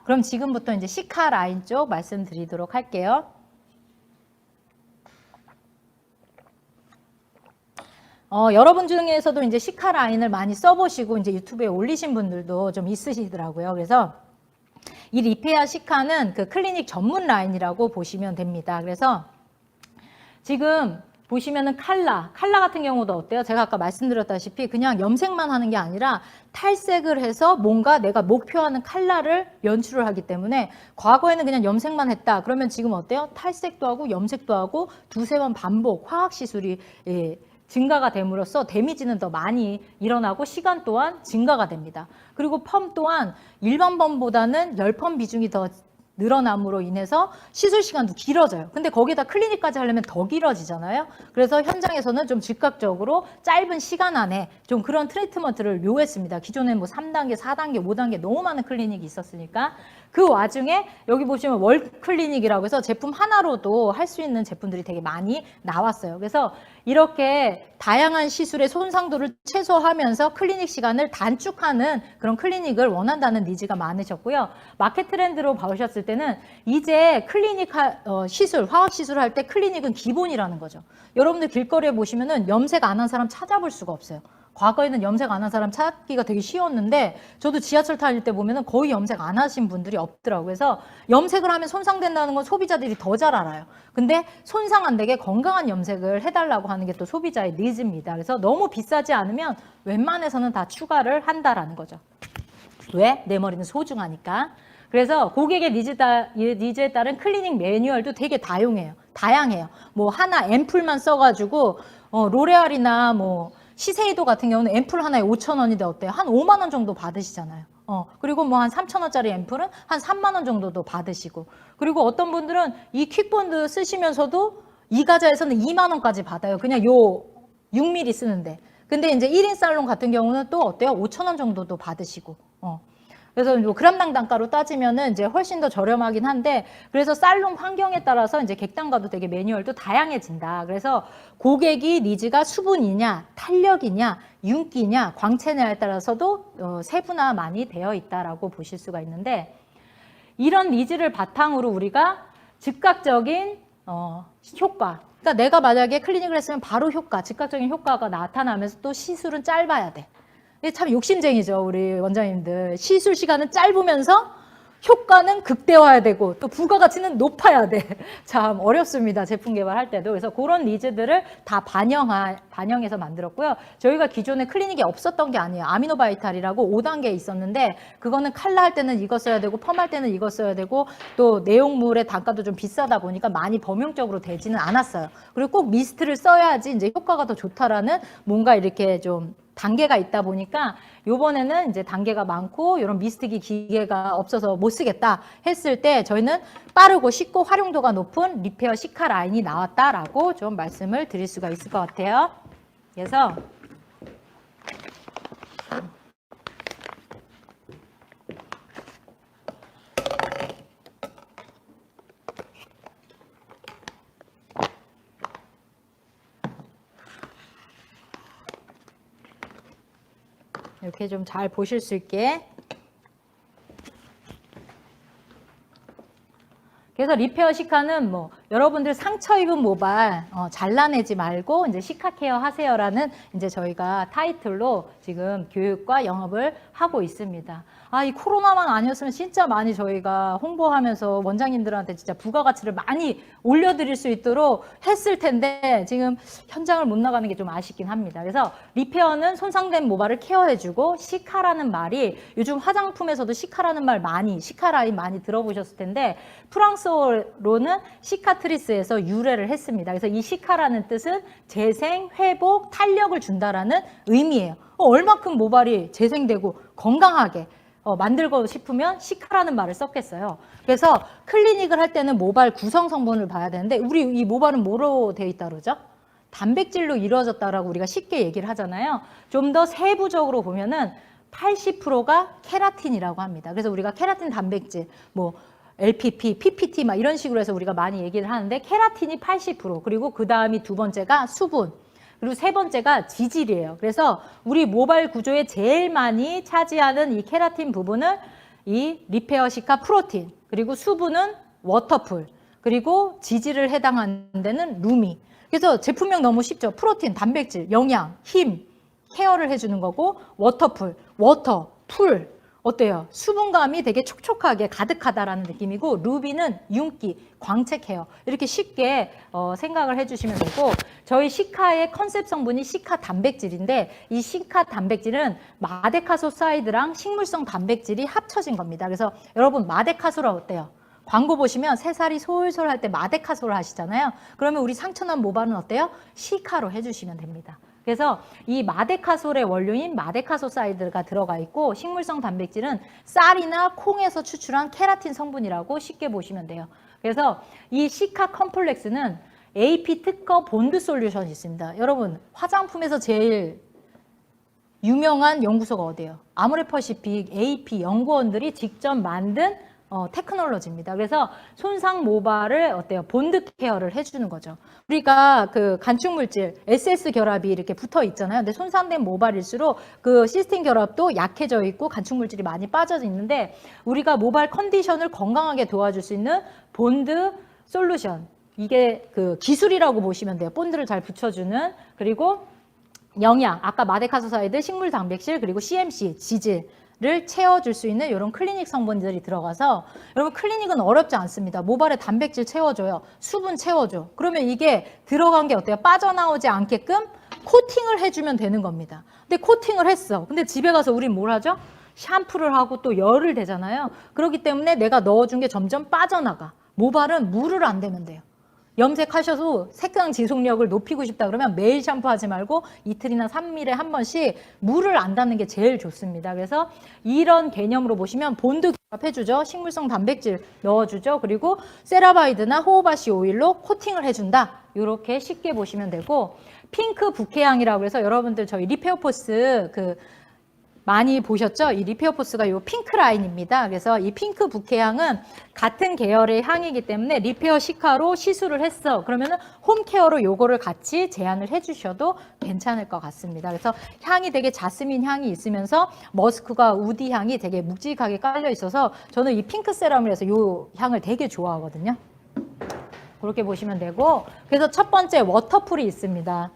그럼 지금부터 이제 시카 라인 쪽 말씀드리도록 할게요. 여러분 중에서도 이제 시카 라인을 많이 써보시고 이제 유튜브에 올리신 분들도 좀 있으시더라고요. 그래서 이 리페아 시카는 그 클리닉 전문 라인이라고 보시면 됩니다. 그래서 지금 보시면은 칼라 같은 경우도 어때요? 제가 아까 말씀드렸다시피 그냥 염색만 하는 게 아니라 탈색을 해서 뭔가 내가 목표하는 칼라를 연출을 하기 때문에 과거에는 그냥 염색만 했다. 그러면 지금 어때요? 탈색도 하고 염색도 하고 두세 번 반복 화학시술이 증가가 됨으로써 데미지는 더 많이 일어나고 시간 또한 증가가 됩니다. 그리고 펌 또한 일반 펌보다는 10펌 비중이 더 늘어남으로 인해서 시술 시간도 길어져요. 근데 거기다 클리닉까지 하려면 더 길어지잖아요. 그래서 현장에서는 좀 즉각적으로 짧은 시간 안에 좀 그런 트리트먼트를 요했습니다. 기존에 뭐 3단계, 4단계, 5단계 너무 많은 클리닉이 있었으니까 그 와중에 여기 보시면 월 클리닉이라고 해서 제품 하나로도 할 수 있는 제품들이 되게 많이 나왔어요. 그래서 이렇게 다양한 시술의 손상도를 최소화하면서 클리닉 시간을 단축하는 그런 클리닉을 원한다는 니즈가 많으셨고요. 마켓 트렌드로 보셨을 때는 이제 클리닉 시술, 화학 시술을 할 때 클리닉은 기본이라는 거죠. 여러분들 길거리에 보시면은 염색 안 한 사람 찾아볼 수가 없어요. 과거에는 염색 안 한 사람 찾기가 되게 쉬웠는데 저도 지하철 다닐 때 보면은 거의 염색 안 하신 분들이 없더라고요. 그래서 염색을 하면 손상된다는 건 소비자들이 더 잘 알아요. 근데 손상 안 되게 건강한 염색을 해달라고 하는 게 또 소비자의 니즈입니다. 그래서 너무 비싸지 않으면 웬만해서는 다 추가를 한다라는 거죠. 왜? 내 머리는 소중하니까. 그래서 고객의 니즈에 따른 클리닉 매뉴얼도 되게 다양해요. 뭐 하나 앰플만 써가지고 로레알이나 뭐 시세이도 같은 경우는 앰플 하나에 5,000원인데 어때요? 한 5만 원 정도 받으시잖아요. 그리고 뭐 한 3,000원짜리 앰플은 한 3만 원 정도도 받으시고, 그리고 어떤 분들은 이 퀵본드 쓰시면서도 이가자에서는 2만 원까지 받아요. 그냥 요 6mm 쓰는데. 근데 이제 1인 살롱 같은 경우는 또 어때요? 5,000원 정도도 받으시고. 그래서 뭐 그람당 단가로 따지면은 이제 훨씬 더 저렴하긴 한데, 그래서 살롱 환경에 따라서 이제 객단가도 되게 매뉴얼도 다양해진다. 그래서 고객이 니즈가 수분이냐, 탄력이냐, 윤기냐, 광채냐에 따라서도 세분화 많이 되어 있다라고 보실 수가 있는데, 이런 니즈를 바탕으로 우리가 즉각적인 효과. 그러니까 내가 만약에 클리닉을 했으면 바로 즉각적인 효과가 나타나면서 또 시술은 짧아야 돼. 참 욕심쟁이죠, 우리 원장님들. 시술 시간은 짧으면서 효과는 극대화해야 되고 또 부가가치는 높아야 돼. 참 어렵습니다, 제품 개발할 때도. 그래서 그런 니즈들을 다 반영해서 만들었고요. 저희가 기존에 클리닉에 없었던 게 아니에요. 아미노바이탈이라고 5단계 있었는데 그거는 칼라 할 때는 이거 써야 되고 펌 할 때는 이거 써야 되고 또 내용물의 단가도 좀 비싸다 보니까 많이 범용적으로 되지는 않았어요. 그리고 꼭 미스트를 써야지 이제 효과가 더 좋다라는 뭔가 이렇게 좀 단계가 있다 보니까 요번에는 이제 단계가 많고 이런 미스트기 기계가 없어서 못 쓰겠다 했을 때 저희는 빠르고 쉽고 활용도가 높은 리페어 시카 라인이 나왔다라고 좀 말씀을 드릴 수가 있을 것 같아요. 그래서 이렇게 좀 잘 보실 수 있게. 그래서 리페어 시카는 뭐 여러분들 상처 입은 모발 잘라내지 말고 이제 시카 케어 하세요라는 이제 저희가 타이틀로 지금 교육과 영업을 하고 있습니다. 이 코로나만 아니었으면 진짜 많이 저희가 홍보하면서 원장님들한테 진짜 부가가치를 많이 올려드릴 수 있도록 했을 텐데 지금 현장을 못 나가는 게 좀 아쉽긴 합니다. 그래서 리페어는 손상된 모발을 케어해주고, 시카라는 말이 요즘 화장품에서도 시카라는 말 시카 라인 많이 들어보셨을 텐데 프랑스어로는 시카트리스에서 유래를 했습니다. 그래서 이 시카라는 뜻은 재생, 회복, 탄력을 준다라는 의미예요. 얼마큼 모발이 재생되고 건강하게 만들고 싶으면 시카라는 말을 썼겠어요. 그래서 클리닉을 할 때는 모발 구성 성분을 봐야 되는데 우리 이 모발은 뭐로 되어 있다 그러죠? 단백질로 이루어졌다라고 우리가 쉽게 얘기를 하잖아요. 좀 더 세부적으로 보면은 80%가 케라틴이라고 합니다. 그래서 우리가 케라틴 단백질, 뭐 LPP, PPT 막 이런 식으로 해서 우리가 많이 얘기를 하는데 케라틴이 80%, 그리고 그 다음이 두 번째가 수분, 그리고 세 번째가 지질이에요. 그래서 우리 모발 구조에 제일 많이 차지하는 이 케라틴 부분을 이 리페어 시카 프로틴, 그리고 수분은 워터풀, 그리고 지질을 해당하는 데는 루미. 그래서 제품명 너무 쉽죠. 프로틴, 단백질, 영양, 힘, 케어를 해주는 거고, 워터풀, 워터, 풀. 어때요? 수분감이 되게 촉촉하게 가득하다라는 느낌이고, 루비는 윤기, 광채 케어. 이렇게 쉽게 생각을 해주시면 되고, 저희 시카의 컨셉 성분이 시카 단백질인데, 이 시카 단백질은 마데카소사이드랑 식물성 단백질이 합쳐진 겁니다. 그래서 여러분 마데카소라 어때요? 광고 보시면 새살이 솔솔 할 때 마데카소를 하시잖아요. 그러면 우리 상처난 모발은 어때요? 시카로 해주시면 됩니다. 그래서 이 마데카솔의 원료인 마데카소사이드가 들어가 있고, 식물성 단백질은 쌀이나 콩에서 추출한 케라틴 성분이라고 쉽게 보시면 돼요. 그래서 이 시카 컴플렉스는 AP 특허 본드 솔루션이 있습니다. 여러분 화장품에서 제일 유명한 연구소가 어디예요? 아모레퍼시픽 AP 연구원들이 직접 만든 테크놀로지입니다. 그래서 손상 모발을 어때요? 본드 케어를 해주는 거죠. 우리가 그 간축물질 SS 결합이 이렇게 붙어 있잖아요. 근데 손상된 모발일수록 그 시스틴 결합도 약해져 있고 간축물질이 많이 빠져 있는데, 우리가 모발 컨디션을 건강하게 도와줄 수 있는 본드 솔루션, 이게 그 기술이라고 보시면 돼요. 본드를 잘 붙여주는. 그리고 영양, 아까 마데카소사이드, 식물 단백질, 그리고 CMC, 지질을 채워줄 수 있는 이런 클리닉 성분들이 들어가서, 여러분 클리닉은 어렵지 않습니다. 모발에 단백질 채워줘요. 수분 채워줘. 그러면 이게 들어간 게 어때요? 빠져나오지 않게끔 코팅을 해주면 되는 겁니다. 근데 코팅을 했어. 근데 집에 가서 우린 뭘 하죠? 샴푸를 하고 또 열을 대잖아요. 그렇기 때문에 내가 넣어준 게 점점 빠져나가. 모발은 물을 안 대면 돼요. 염색하셔도 색강 지속력을 높이고 싶다 그러면 매일 샴푸하지 말고 이틀이나 3일에 한 번씩 물을 안 닿는 게 제일 좋습니다. 그래서 이런 개념으로 보시면 본드 결합해주죠. 식물성 단백질 넣어주죠. 그리고 세라바이드나 호호바시 오일로 코팅을 해준다. 이렇게 쉽게 보시면 되고, 핑크 부케향이라고 해서 여러분들 저희 리페어포스 많이 보셨죠? 이 리페어포스가 이 핑크 라인입니다. 그래서 이 핑크 부케향은 같은 계열의 향이기 때문에 리페어 시카로 시술을 했어. 그러면은 홈케어로 요거를 같이 제안을 해주셔도 괜찮을 것 같습니다. 그래서 향이 되게 자스민 향이 있으면서 머스크가 우디 향이 되게 묵직하게 깔려 있어서 저는 이 핑크 세럼을 해서 요 향을 되게 좋아하거든요. 그렇게 보시면 되고, 그래서 첫 번째 워터풀이 있습니다.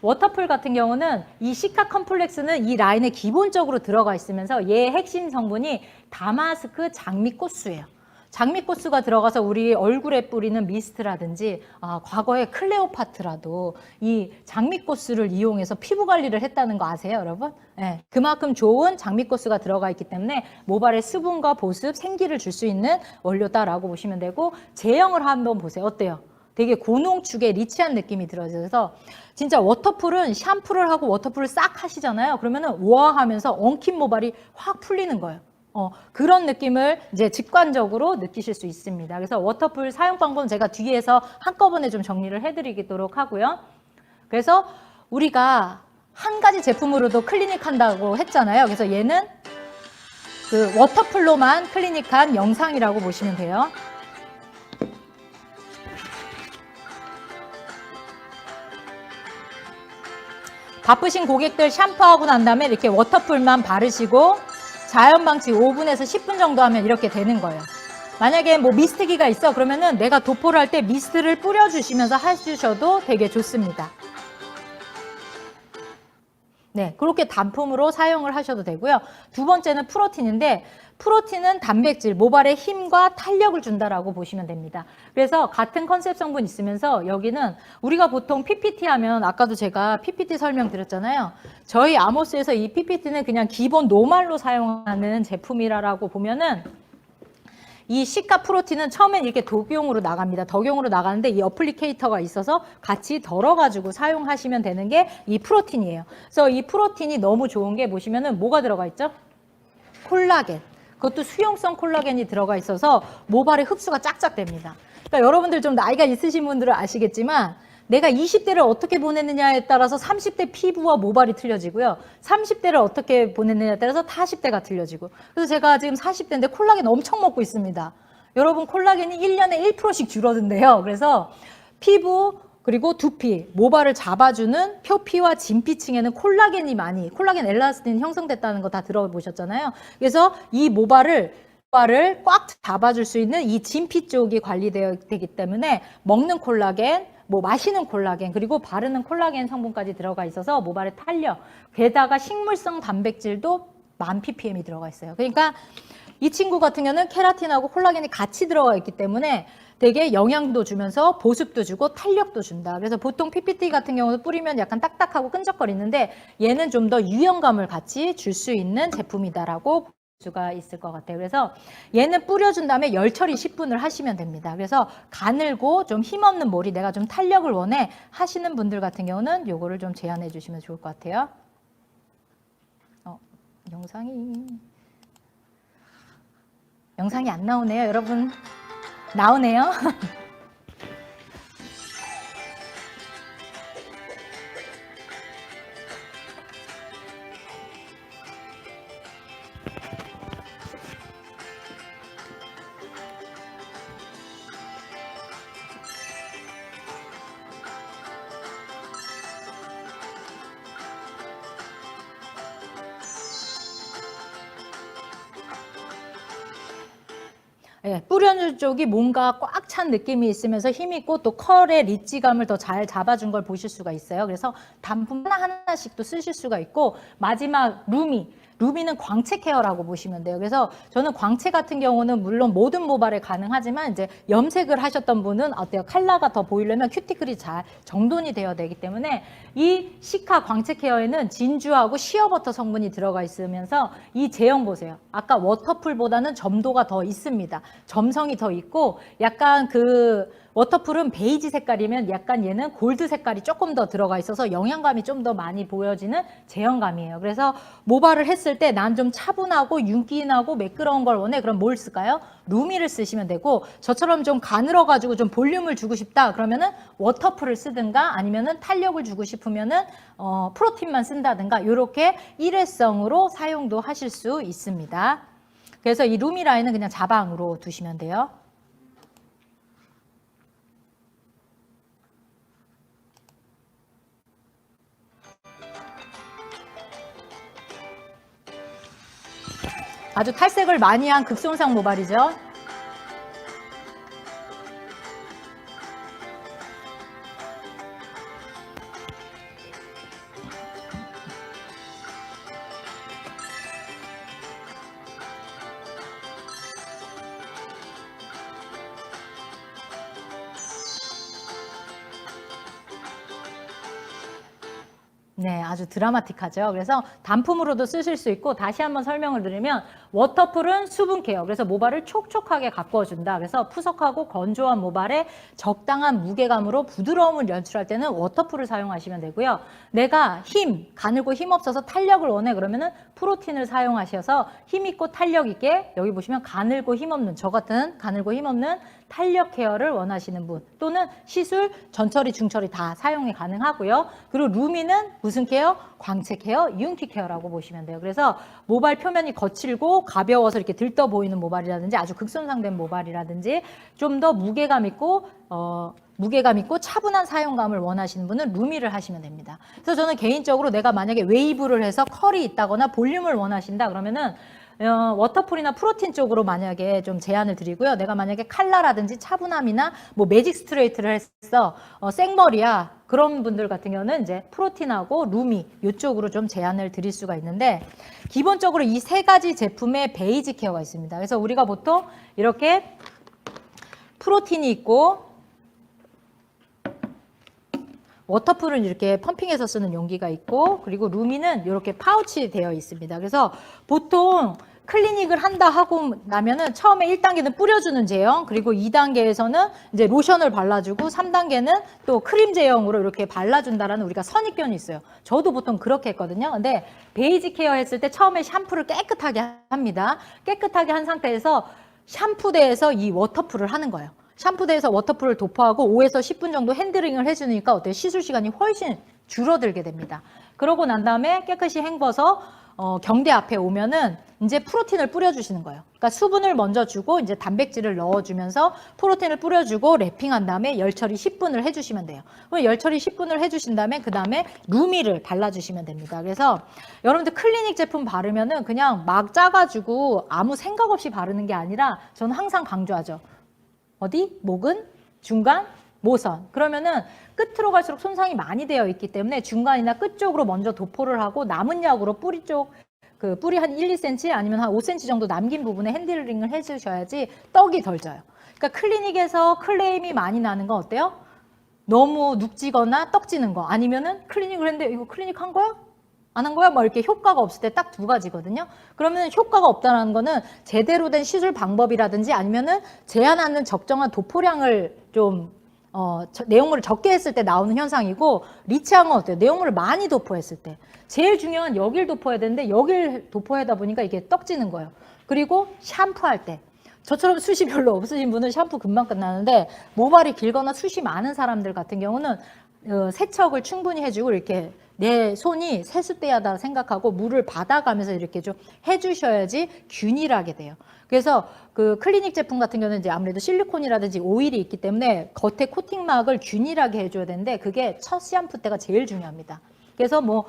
워터풀 같은 경우는 이 시카 컴플렉스는 이 라인에 기본적으로 들어가 있으면서 얘의 핵심 성분이 다마스크 장미꽃수예요. 장미꽃수가 들어가서 우리 얼굴에 뿌리는 미스트라든지 과거에 클레오파트라도 이 장미꽃수를 이용해서 피부 관리를 했다는 거 아세요, 여러분? 네, 그만큼 좋은 장미꽃수가 들어가 있기 때문에 모발에 수분과 보습, 생기를 줄 수 있는 원료다라고 보시면 되고, 제형을 한번 보세요. 어때요? 되게 고농축의 리치한 느낌이 들어서 진짜 워터풀은 샴푸를 하고 워터풀을 싹 하시잖아요. 그러면은 우아하면서 엉킨 모발이 확 풀리는 거예요. 그런 느낌을 이제 직관적으로 느끼실 수 있습니다. 그래서 워터풀 사용 방법은 제가 뒤에서 한꺼번에 좀 정리를 해드리도록 하고요. 그래서 우리가 한 가지 제품으로도 클리닉 한다고 했잖아요. 그래서 얘는 그 워터풀로만 클리닉한 영상이라고 보시면 돼요. 바쁘신 고객들 샴푸하고 난 다음에 이렇게 워터풀만 바르시고 자연 방치 5분에서 10분 정도 하면 이렇게 되는 거예요. 만약에 뭐 미스트기가 있어 그러면은 내가 도포를 할 때 미스트를 뿌려주시면서 해주셔도 되게 좋습니다. 네, 그렇게 단품으로 사용을 하셔도 되고요. 두 번째는 프로틴인데, 프로틴은 단백질, 모발에 힘과 탄력을 준다라고 보시면 됩니다. 그래서 같은 컨셉 성분 있으면서 여기는 우리가 보통 PPT 하면, 아까도 제가 PPT 설명드렸잖아요. 저희 아모스에서 이 PPT는 그냥 기본 노말로 사용하는 제품이라고 보면은, 이 시카 프로틴은 처음엔 이렇게 독용으로 나갑니다. 덕용으로 나가는데 이 어플리케이터가 있어서 같이 덜어가지고 사용하시면 되는 게 이 프로틴이에요. 그래서 이 프로틴이 너무 좋은 게 보시면은 뭐가 들어가 있죠? 콜라겐. 그것도 수용성 콜라겐이 들어가 있어서 모발의 흡수가 쫙쫙 됩니다. 그러니까 여러분들 좀 나이가 있으신 분들은 아시겠지만 내가 20대를 어떻게 보냈느냐에 따라서 30대 피부와 모발이 틀려지고요. 30대를 어떻게 보냈느냐에 따라서 40대가 틀려지고. 그래서 제가 지금 40대인데 콜라겐 엄청 먹고 있습니다. 여러분 콜라겐이 1년에 1%씩 줄어든대요. 그래서 피부 그리고 두피, 모발을 잡아주는 표피와 진피층에는 콜라겐 엘라스틴 형성됐다는 거 다 들어보셨잖아요. 그래서 이 모발을 꽉 잡아줄 수 있는 이 진피 쪽이 되기 때문에 먹는 콜라겐, 뭐 마시는 콜라겐, 그리고 바르는 콜라겐 성분까지 들어가 있어서 모발의 탄력, 게다가 식물성 단백질도 1000ppm이 들어가 있어요. 그러니까 이 친구 같은 경우는 케라틴하고 콜라겐이 같이 들어가 있기 때문에 되게 영양도 주면서 보습도 주고 탄력도 준다. 그래서 보통 PPT 같은 경우는 뿌리면 약간 딱딱하고 끈적거리는데 얘는 좀 더 유연감을 같이 줄 수 있는 제품이다라고 볼 수가 있을 것 같아요. 그래서 얘는 뿌려준 다음에 열 처리 10분을 하시면 됩니다. 그래서 가늘고 좀 힘없는 머리, 내가 좀 탄력을 원해 하시는 분들 같은 경우는 요거를 좀 제안해 주시면 좋을 것 같아요. 영상이 안 나오네요, 여러분. 나오네요. 예, 뿌려준 쪽이 뭔가 꽉 찬 느낌이 있으면서 힘있고 또 컬의 리치감을 더 잘 잡아준 걸 보실 수가 있어요. 그래서 단품 하나하나씩 또 쓰실 수가 있고, 마지막 루미는 광채 케어라고 보시면 돼요. 그래서 저는 광채 같은 경우는 물론 모든 모발에 가능하지만 이제 염색을 하셨던 분은 어때요? 컬러가 더 보이려면 큐티클이 잘 정돈이 되어야 되기 때문에 이 시카 광채 케어에는 진주하고 시어버터 성분이 들어가 있으면서 이 제형 보세요. 아까 워터풀보다는 점도가 더 있습니다. 점성이 더 있고 약간 그 워터풀은 베이지 색깔이면 약간 얘는 골드 색깔이 조금 더 들어가 있어서 영양감이 좀 더 많이 보여지는 제형감이에요. 그래서 모발을 했을 때 난 좀 차분하고 윤기나고 매끄러운 걸 원해. 그럼 뭘 쓸까요? 루미를 쓰시면 되고, 저처럼 좀 가늘어가지고 좀 볼륨을 주고 싶다 그러면은 워터풀을 쓰든가 아니면은 탄력을 주고 싶으면은 프로틴만 쓴다든가 이렇게 일회성으로 사용도 하실 수 있습니다. 그래서 이 루미 라인은 그냥 자방으로 두시면 돼요. 아주 탈색을 많이 한 극손상 모발이죠. 네, 아주 드라마틱하죠. 그래서 단품으로도 쓰실 수 있고, 다시 한번 설명을 드리면 워터풀은 수분 케어, 그래서 모발을 촉촉하게 가꿔준다. 그래서 푸석하고 건조한 모발에 적당한 무게감으로 부드러움을 연출할 때는 워터풀을 사용하시면 되고요. 내가 가늘고 힘없어서 탄력을 원해 그러면은 프로틴을 사용하셔서 힘있고 탄력있게, 여기 보시면 가늘고 힘없는, 저 같은 가늘고 힘없는 탄력 케어를 원하시는 분, 또는 시술, 전처리, 중처리 다 사용이 가능하고요. 그리고 루미는 무슨 케어? 광채 케어, 윤기 케어라고 보시면 돼요. 그래서 모발 표면이 거칠고 가벼워서 이렇게 들떠 보이는 모발이라든지 아주 극손상된 모발이라든지 좀 더 무게감 있고 차분한 사용감을 원하시는 분은 루미를 하시면 됩니다. 그래서 저는 개인적으로 내가 만약에 웨이브를 해서 컬이 있다거나 볼륨을 원하신다 그러면은 워터풀이나 프로틴 쪽으로 만약에 좀 제안을 드리고요. 내가 만약에 칼라라든지 차분함이나 뭐 매직 스트레이트를 했어, 생머리야, 그런 분들 같은 경우는 이제 프로틴하고 루미 이쪽으로 좀 제안을 드릴 수가 있는데, 기본적으로 이 세 가지 제품의 베이지 케어가 있습니다. 그래서 우리가 보통 이렇게 프로틴이 있고, 워터풀은 이렇게 펌핑해서 쓰는 용기가 있고, 그리고 루미는 이렇게 파우치 되어 있습니다. 그래서 보통 클리닉을 한다 하고 나면은 처음에 1단계는 뿌려주는 제형, 그리고 2단계에서는 이제 로션을 발라주고 3단계는 또 크림 제형으로 이렇게 발라준다라는 우리가 선입견이 있어요. 저도 보통 그렇게 했거든요. 근데 베이지 케어 했을 때 처음에 샴푸를 깨끗하게 합니다. 깨끗하게 한 상태에서 샴푸대에서 이 워터풀을 하는 거예요. 샴푸대에서 워터풀을 도포하고 5에서 10분 정도 핸들링을 해주니까 어때요? 시술 시간이 훨씬 줄어들게 됩니다. 그러고 난 다음에 깨끗이 헹궈서 경대 앞에 오면은 이제 프로틴을 뿌려주시는 거예요. 그러니까 수분을 먼저 주고 이제 단백질을 넣어주면서 프로틴을 뿌려주고 랩핑한 다음에 열 처리 10분을 해주시면 돼요. 그럼 열 처리 10분을 해주신 다음에 그 다음에 루미를 발라주시면 됩니다. 그래서 여러분들 클리닉 제품 바르면은 그냥 막 짜가지고 아무 생각 없이 바르는 게 아니라 저는 항상 강조하죠. 어디? 목은? 중간? 모선. 그러면은 끝으로 갈수록 손상이 많이 되어 있기 때문에 중간이나 끝 쪽으로 먼저 도포를 하고 남은 약으로 뿌리 쪽, 그 뿌리 한 1, 2cm 아니면 한 5cm 정도 남긴 부분에 핸들링을 해주셔야지 떡이 덜 져요. 그러니까 클리닉에서 클레임이 많이 나는 건 어때요? 너무 눅지거나 떡지는 거. 아니면은 클리닉을 했는데 이거 클리닉 한 거야? 안 한 거야? 뭐 이렇게 효과가 없을 때 딱 두 가지거든요. 그러면 효과가 없다는 거는 제대로 된 시술 방법이라든지 아니면은 제한하는 적정한 도포량을 좀 내용물을 적게 했을 때 나오는 현상이고, 리치한 건 어때요? 내용물을 많이 도포했을 때. 제일 중요한 여길 도포해야 되는데 여길 도포하다 보니까 이게 떡지는 거예요. 그리고 샴푸할 때. 저처럼 숱이 별로 없으신 분은 샴푸 금방 끝나는데 모발이 길거나 숱이 많은 사람들 같은 경우는 세척을 충분히 해주고 이렇게 내 손이 세숫대야다 생각하고 물을 받아가면서 이렇게 좀 해주셔야지 균일하게 돼요. 그래서 그 클리닉 제품 같은 경우는 이제 아무래도 실리콘이라든지 오일이 있기 때문에 겉에 코팅막을 균일하게 해줘야 되는데 그게 첫 샴푸 때가 제일 중요합니다. 그래서 뭐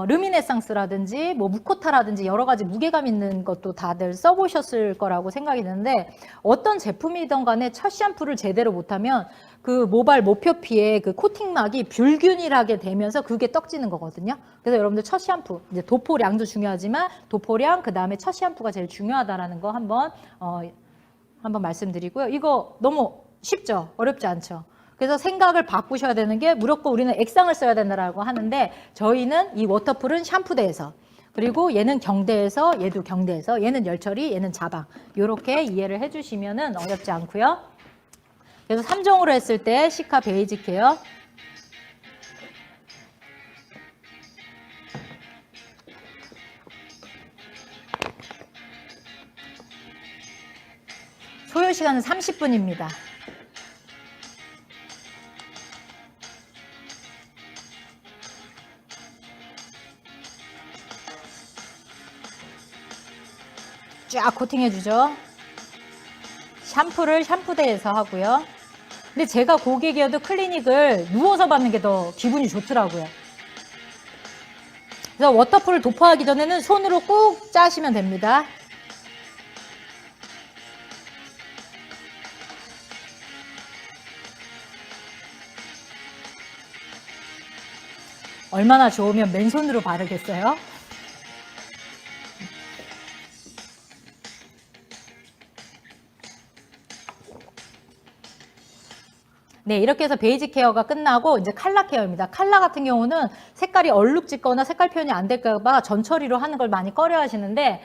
르미네상스라든지 뭐 무코타라든지 여러 가지 무게감 있는 것도 다들 써보셨을 거라고 생각이 드는데 어떤 제품이든 간에 첫 샴푸를 제대로 못하면 그 모발 모표피에 그 코팅막이 불균일하게 되면서 그게 떡지는 거거든요. 그래서 여러분들 첫 샴푸, 이제 도포량도 중요하지만 도포량 그 다음에 첫 샴푸가 제일 중요하다라는 거 한번 말씀드리고요. 이거 너무 쉽죠? 어렵지 않죠? 그래서 생각을 바꾸셔야 되는 게 무조건 우리는 액상을 써야 된다라고 하는데 저희는 이 워터풀은 샴푸대에서 그리고 얘는 경대에서 얘도 경대에서 얘는 열처리 얘는 자방 이렇게 이해를 해주시면은 어렵지 않고요. 그래서 3종으로 했을 때 시카 베이직 케어 소요 시간은 30분입니다. 쫙 코팅해주죠. 샴푸를 샴푸대에서 하고요. 근데 제가 고객이어도 클리닉을 누워서 받는 게 더 기분이 좋더라고요. 그래서 워터풀을 도포하기 전에는 손으로 꾹 짜시면 됩니다. 얼마나 좋으면 맨손으로 바르겠어요? 네, 이렇게 해서 베이직 케어가 끝나고 이제 칼라 케어입니다. 칼라 같은 경우는 색깔이 얼룩짓거나 색깔 표현이 안 될까 봐 전처리로 하는 걸 많이 꺼려 하시는데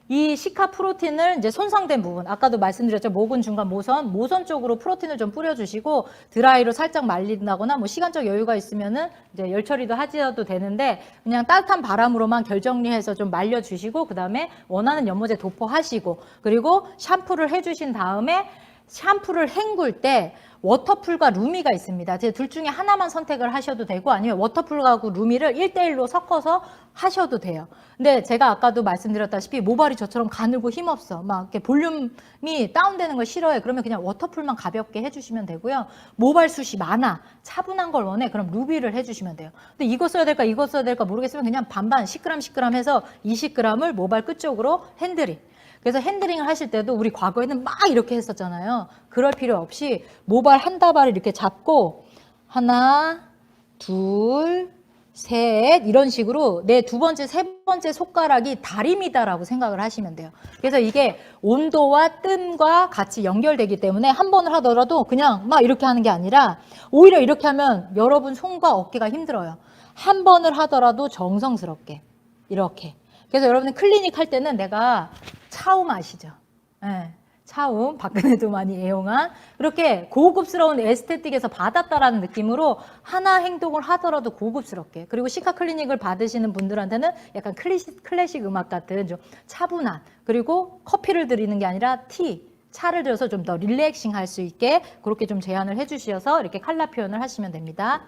이 시카 프로틴을 이제 손상된 부분, 아까도 말씀드렸죠. 목은 중간 모선 쪽으로 프로틴을 좀 뿌려주시고 드라이로 살짝 말린다거나 뭐 시간적 여유가 있으면은 이제 열 처리도 하셔도 되는데 그냥 따뜻한 바람으로만 결정리해서 좀 말려주시고 그 다음에 원하는 연모제 도포하시고 그리고 샴푸를 해주신 다음에 샴푸를 헹굴 때 워터풀과 루미가 있습니다. 둘 중에 하나만 선택을 하셔도 되고 아니면 워터풀하고 루미를 1대1로 섞어서 하셔도 돼요. 근데 제가 아까도 말씀드렸다시피 모발이 저처럼 가늘고 힘없어. 막 이렇게 볼륨이 다운되는 걸 싫어해. 그러면 그냥 워터풀만 가볍게 해주시면 되고요. 모발 숱이 많아. 차분한 걸 원해. 그럼 루비를 해주시면 돼요. 근데 이거 써야 될까 이거 써야 될까 모르겠으면 그냥 반반 10g 해서 20g을 모발 끝쪽으로 핸들링. 그래서 핸들링을 하실 때도 우리 과거에는 막 이렇게 했었잖아요. 그럴 필요 없이 모발 한 다발을 이렇게 잡고 하나, 둘, 셋 이런 식으로 내 두 번째, 세 번째 손가락이 다리미다라고 생각을 하시면 돼요. 그래서 이게 온도와 뜸과 같이 연결되기 때문에 한 번을 하더라도 그냥 막 이렇게 하는 게 아니라 오히려 이렇게 하면 여러분 손과 어깨가 힘들어요. 한 번을 하더라도 정성스럽게 이렇게. 그래서 여러분들 클리닉 할 때는 내가 차움 아시죠? 네, 차움, 박근혜도 많이 애용한 그렇게 고급스러운 에스테틱에서 받았다라는 느낌으로 하나 행동을 하더라도 고급스럽게 그리고 시카 클리닉을 받으시는 분들한테는 약간 클래식 음악 같은 좀 차분한 그리고 커피를 드리는 게 아니라 차를 들어서 좀 더 릴렉싱 할 수 있게 그렇게 좀 제안을 해주셔서 이렇게 칼라 표현을 하시면 됩니다.